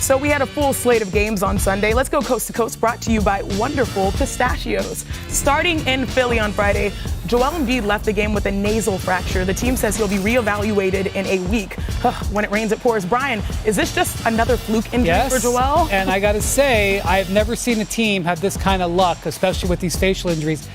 So we had a full slate of games on Sunday. Let's go coast to coast, brought to you by Wonderful Pistachios. Starting in Philly on Friday, Joel Embiid left the game with a nasal fracture. The team says he'll be reevaluated in a week. When it rains, it pours. Brian, is this just another fluke injury for Joel? And I got to say, I've never seen a team have this kind of luck, especially with these facial injuries.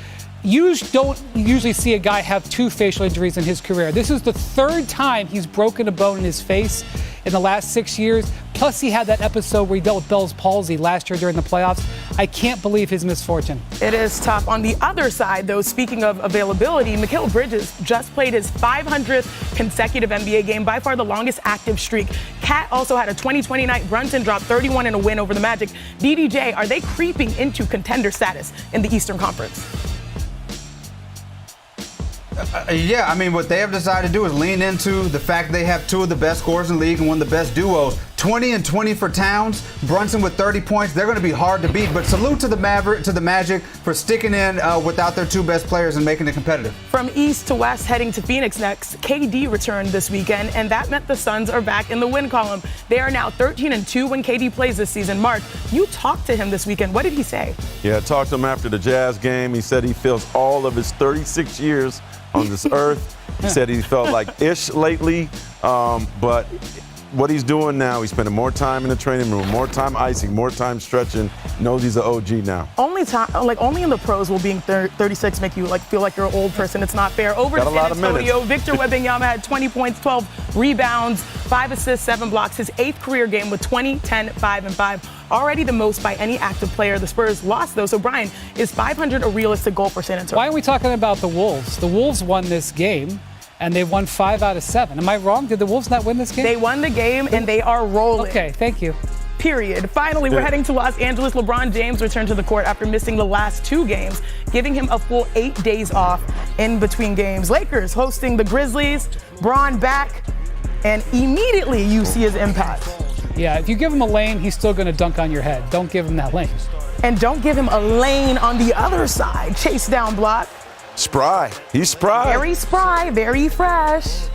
You don't usually see a guy have 2 facial injuries in his career. This is the 3rd time he's broken a bone in his face in the last 6 years. Plus, he had that episode where he dealt with Bell's palsy last year during the playoffs. I can't believe his misfortune. It is tough. On the other side, though, speaking of availability, Mikal Bridges just played his 500th consecutive NBA game, by far the longest active streak. Cat also had a 2020 night. Brunson dropped 31 in a win over the Magic. DDJ, are they creeping into contender status in the Eastern Conference? Yeah, I mean, what they have decided to do is lean into the fact they have 2 of the best scorers in the league and one of the best duos. 20 and 20 for Towns, Brunson with 30 points. They're going to be hard to beat, but salute to the Magic for sticking in without their 2 best players and making it competitive. From east to west, heading to Phoenix next, KD returned this weekend, and that meant the Suns are back in the win column. They are now 13-2 when KD plays this season. Mark, you talked to him this weekend. What did he say? Yeah, I talked to him after the Jazz game. He said he feels all of his 36 years on this earth. He said he felt like ish lately, but what he's doing now, he's spending more time in the training room, more time icing, more time stretching, knows he's an OG now. Only in the pros will being 36 make you feel like you're an old person. It's not fair. Over to San Antonio, Victor Wembanyama had 20 points, 12 rebounds, 5 assists, 7 blocks, his 8th career game with 20, 10, 5, and 5. Already the most by any active player. The Spurs lost, though. So, Brian, is 500 a realistic goal for San Antonio? Why are we talking about the Wolves? The Wolves won this game, and they won 5 out of 7. Am I wrong? Did the Wolves not win this game? They won the game, and they are rolling. Okay, thank you. Period. Finally, we're heading to Los Angeles. LeBron James returned to the court after missing the last 2 games, giving him a full 8 days off in between games. Lakers hosting the Grizzlies. Bron back, and immediately you see his impact. Yeah, if you give him a lane, he's still going to dunk on your head. Don't give him that lane. And don't give him a lane on the other side. Chase down block. Spry. He's spry. Very spry, very fresh.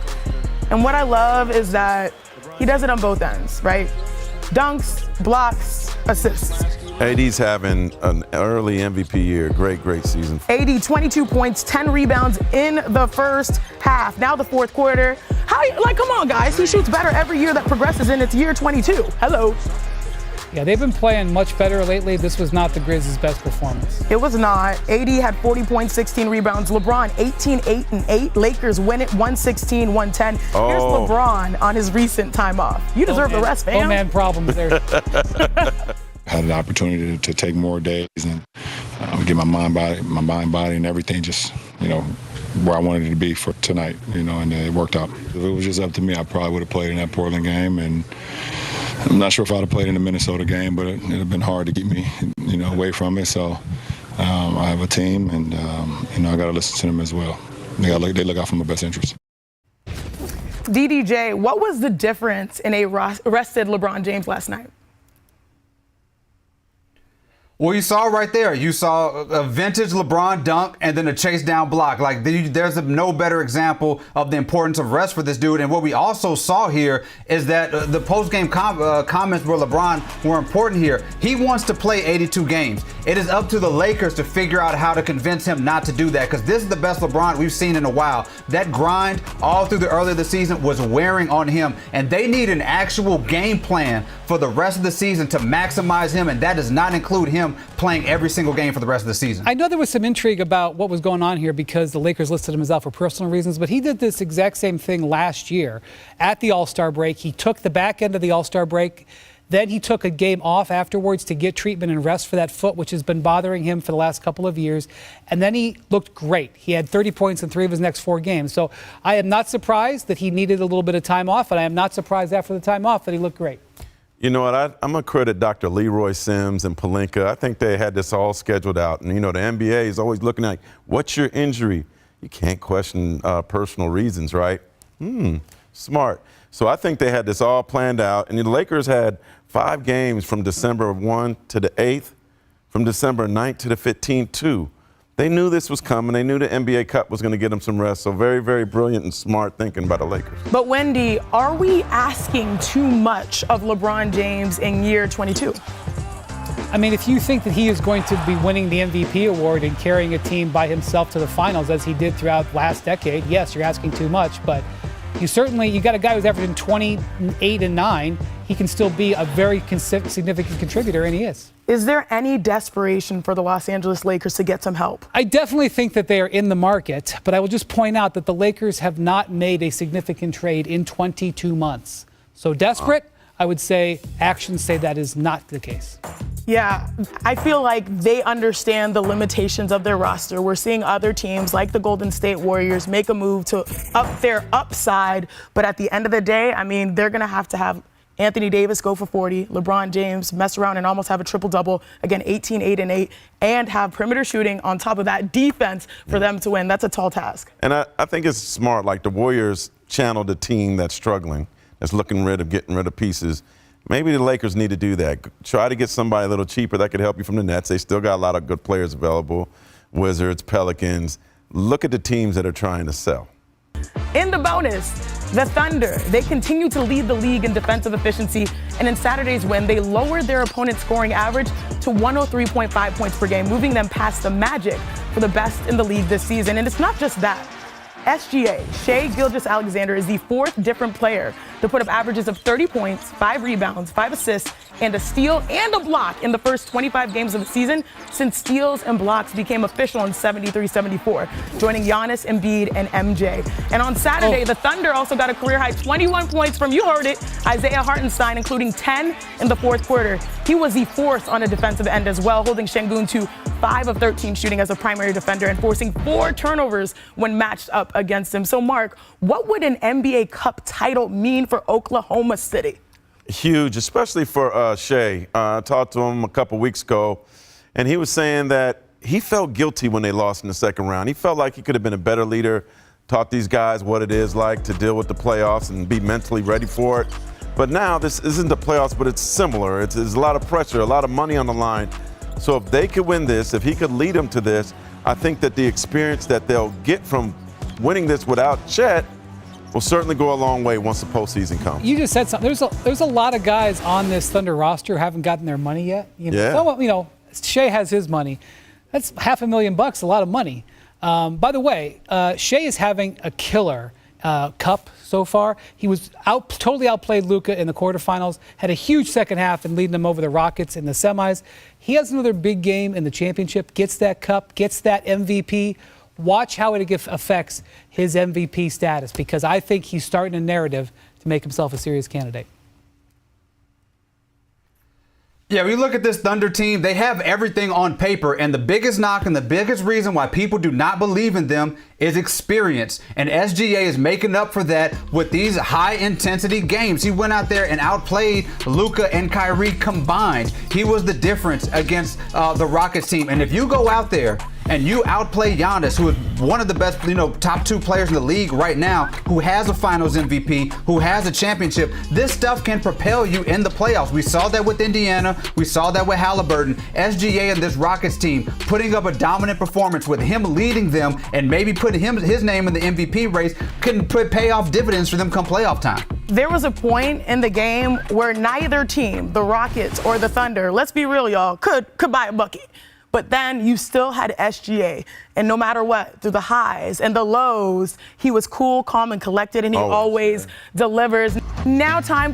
And what I love is that he does it on both ends, right? Dunks, blocks, assists. AD's having an early MVP year. Great season. AD, 22 points, 10 rebounds in the first half. Now the fourth quarter. Come on, guys. He shoots better every year that progresses in its year 22. Hello. Yeah, they've been playing much better lately. This was not the Grizzlies' best performance. It was not. AD had 40 points, 16 rebounds. LeBron, 18, 8, and 8. Lakers win it, 116, 110. Here's LeBron on his recent time off. You deserve the rest, fam. Man problems there. Had an opportunity to take more days and get my mind, body, and everything just, where I wanted it to be for tonight, and it worked out. If it was just up to me, I probably would have played in that Portland game, and I'm not sure if I'd have played in the Minnesota game, but it would have been hard to keep me, away from it. So I have a team, and, I got to listen to them as well. They look out for my best interest. DDJ, what was the difference in a rested LeBron James last night? Well, you saw right there. You saw a vintage LeBron dunk and then a chase down block. There's no better example of the importance of rest for this dude. And what we also saw here is that the post-game comments where LeBron were important here. He wants to play 82 games. It is up to the Lakers to figure out how to convince him not to do that, because this is the best LeBron we've seen in a while. That grind all through the early of the season was wearing on him, and they need an actual game plan for the rest of the season to maximize him, and that does not include him playing every single game for the rest of the season. I know there was some intrigue about what was going on here because the Lakers listed him as out for personal reasons, but he did this exact same thing last year at the All-Star break. He took the back end of the All-Star break. Then he took a game off afterwards to get treatment and rest for that foot, which has been bothering him for the last couple of years. And then he looked great. He had 30 points in 3 of his next 4 games. So I am not surprised that he needed a little bit of time off, and I am not surprised after the time off that he looked great. You know what? I'm going to credit Dr. Leroy Sims and Pelinka. I think they had this all scheduled out. And, the NBA is always looking like, what's your injury? You can't question personal reasons, right? Smart. So I think they had this all planned out. And the Lakers had 5 games from December 1 to the 8th, from December 9th to the 15th, too. They knew this was coming. They knew the NBA Cup was going to get them some rest. So very, very brilliant and smart thinking by the Lakers. But Wendy, are we asking too much of LeBron James in year 22? I mean, if you think that he is going to be winning the MVP award and carrying a team by himself to the finals as he did throughout last decade, yes, you're asking too much. But you got a guy who's averaging 28 and 9. He can still be a very significant contributor, and he is. Is there any desperation for the Los Angeles Lakers to get some help? I definitely think that they are in the market, but I will just point out that the Lakers have not made a significant trade in 22 months. So desperate, I would say actions say that is not the case. Yeah, I feel like they understand the limitations of their roster. We're seeing other teams like the Golden State Warriors make a move to up their upside, but at the end of the day, I mean, they're going to have Anthony Davis go for 40, LeBron James mess around and almost have a triple-double, again, 18, 8, and 8, and have perimeter shooting on top of that defense for them to win. That's a tall task. And I think it's smart, like the Warriors channeled a team that's struggling, that's getting rid of pieces. Maybe the Lakers need to do that. Try to get somebody a little cheaper that could help you from the Nets. They still got a lot of good players available. Wizards, Pelicans. Look at the teams that are trying to sell. In the bonus, the Thunder, they continue to lead the league in defensive efficiency, and in Saturday's win, they lowered their opponent's scoring average to 103.5 points per game, moving them past the Magic for the best in the league this season. And it's not just that. SGA, Shai Gilgeous-Alexander, is the fourth different player to put up averages of 30 points, 5 rebounds, 5 assists, and a steal and a block in the first 25 games of the season since steals and blocks became official in 73-74, joining Giannis, Embiid, and MJ. And on Saturday, the Thunder also got a career-high 21 points from, you heard it, Isaiah Hartenstein, including 10 in the fourth quarter. He was the fourth on a defensive end as well, holding Şengün to 5 of 13 shooting as a primary defender and forcing 4 turnovers when matched up against him. So, Mark, what would an NBA Cup title mean for Oklahoma City? Huge, especially for Shai. I talked to him a couple weeks ago, and he was saying that he felt guilty when they lost in the second round. He felt like he could have been a better leader, taught these guys what it is like to deal with the playoffs and be mentally ready for it. But now this isn't the playoffs, but it's similar. There's a lot of pressure, a lot of money on the line. So if they could win this, if he could lead them to this, I think that the experience that they'll get from winning this without Chet will certainly go a long way once the postseason comes. You just said something. There's a lot of guys on this Thunder roster who haven't gotten their money yet. Shai has his money. That's $500,000, a lot of money. By the way, Shai is having a killer cup so far. He was totally outplayed Luka in the quarterfinals, had a huge second half and leading them over the Rockets in the semis. He has another big game in the championship, gets that cup, gets that MVP. Watch how it affects his MVP status, because I think he's starting a narrative to make himself a serious candidate. Yeah, we look at this Thunder team, they have everything on paper, and the biggest knock and the biggest reason why people do not believe in them is experience. And SGA is making up for that with these high-intensity games. He went out there and outplayed Luka and Kyrie combined. He was the difference against the Rockets team. And if you go out there and you outplay Giannis, who is one of the best, top 2 players in the league right now, who has a Finals MVP, who has a championship, this stuff can propel you in the playoffs. We saw that with Indiana. We saw that with Halliburton. SGA and this Rockets team putting up a dominant performance with him leading them and maybe putting his name in the MVP race can pay off dividends for them come playoff time. There was a point in the game where neither team, the Rockets or the Thunder, let's be real, y'all, could buy a bucket. But then you still had SGA, and no matter what, through the highs and the lows, he was cool, calm, and collected, and he always delivers. Now time